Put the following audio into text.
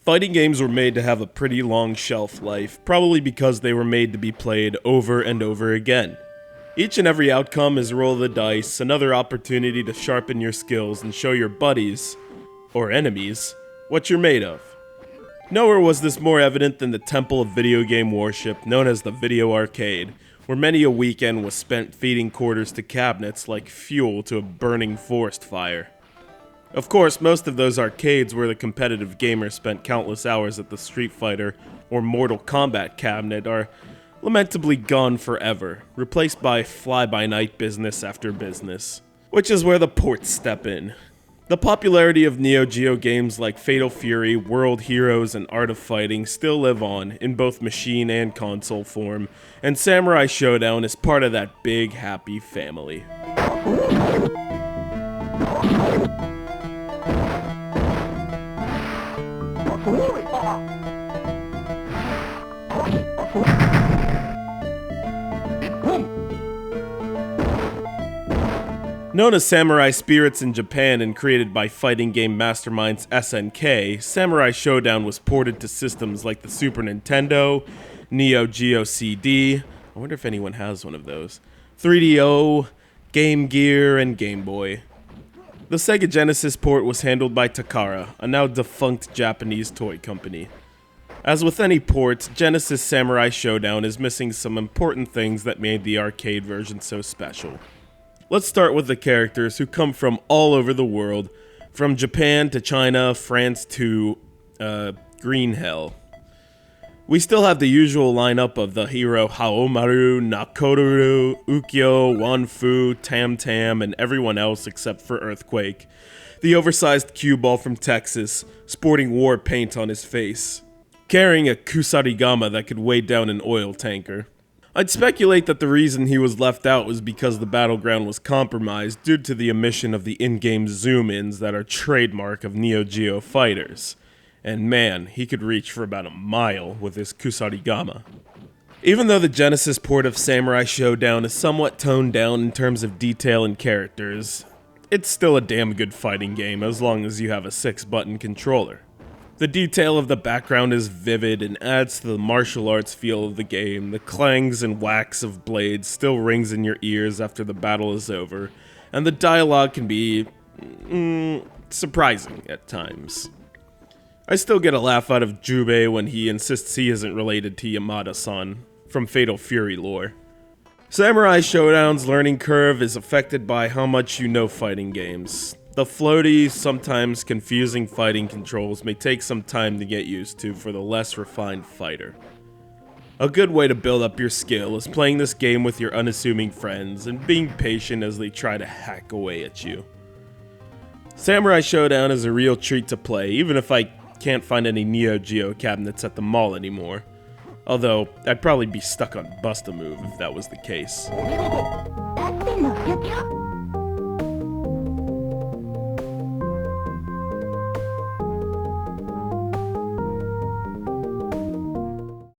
Fighting games were made to have a pretty long shelf life, probably because they were made to be played over and over again. Each and every outcome is a roll of the dice, another opportunity to sharpen your skills and show your buddies, or enemies, what you're made of. Nowhere was this more evident than the temple of video game worship known as the video arcade, where many a weekend was spent feeding quarters to cabinets like fuel to a burning forest fire. Of course, most of those arcades where the competitive gamers spent countless hours at the Street Fighter or Mortal Kombat cabinet are lamentably gone forever, replaced by fly-by-night business after business. Which is where the ports step in. The popularity of Neo Geo games like Fatal Fury, World Heroes, and Art of Fighting still live on in both machine and console form, and Samurai Shodown is part of that big, happy family. Known as Samurai Spirits in Japan and created by fighting game masterminds SNK, Samurai Shodown was ported to systems like the Super Nintendo, Neo Geo CD, I wonder if anyone has one of those, 3DO, Game Gear, and Game Boy. The Sega Genesis port was handled by Takara, a now defunct Japanese toy company. As with any port, Genesis Samurai Shodown is missing some important things that made the arcade version so special. Let's start with the characters who come from all over the world, from Japan to China, France to, Green Hell. We still have the usual lineup of the hero Haomaru, Nakoru, Ukyo, Wanfu, Tam Tam, and everyone else except for Earthquake, the oversized cue ball from Texas, sporting war paint on his face, carrying a kusarigama that could weigh down an oil tanker. I'd speculate that the reason he was left out was because the battleground was compromised due to the omission of the in-game zoom-ins that are trademark of Neo Geo fighters. And man, he could reach for about a mile with his kusarigama. Even though the Genesis port of Samurai Shodown is somewhat toned down in terms of detail and characters, it's still a damn good fighting game as long as you have a 6-button controller. The detail of the background is vivid and adds to the martial arts feel of the game. The clangs and whacks of blades still rings in your ears after the battle is over, and the dialogue can be surprising at times. I still get a laugh out of Jubei when he insists he isn't related to Yamada-san from Fatal Fury lore. Samurai Shodown's learning curve is affected by how much you know fighting games. The floaty, sometimes confusing fighting controls may take some time to get used to for the less refined fighter. A good way to build up your skill is playing this game with your unassuming friends and being patient as they try to hack away at you. Samurai Shodown is a real treat to play, even if I can't find any Neo Geo cabinets at the mall anymore. Although, I'd probably be stuck on Bust-A-Move if that was the case.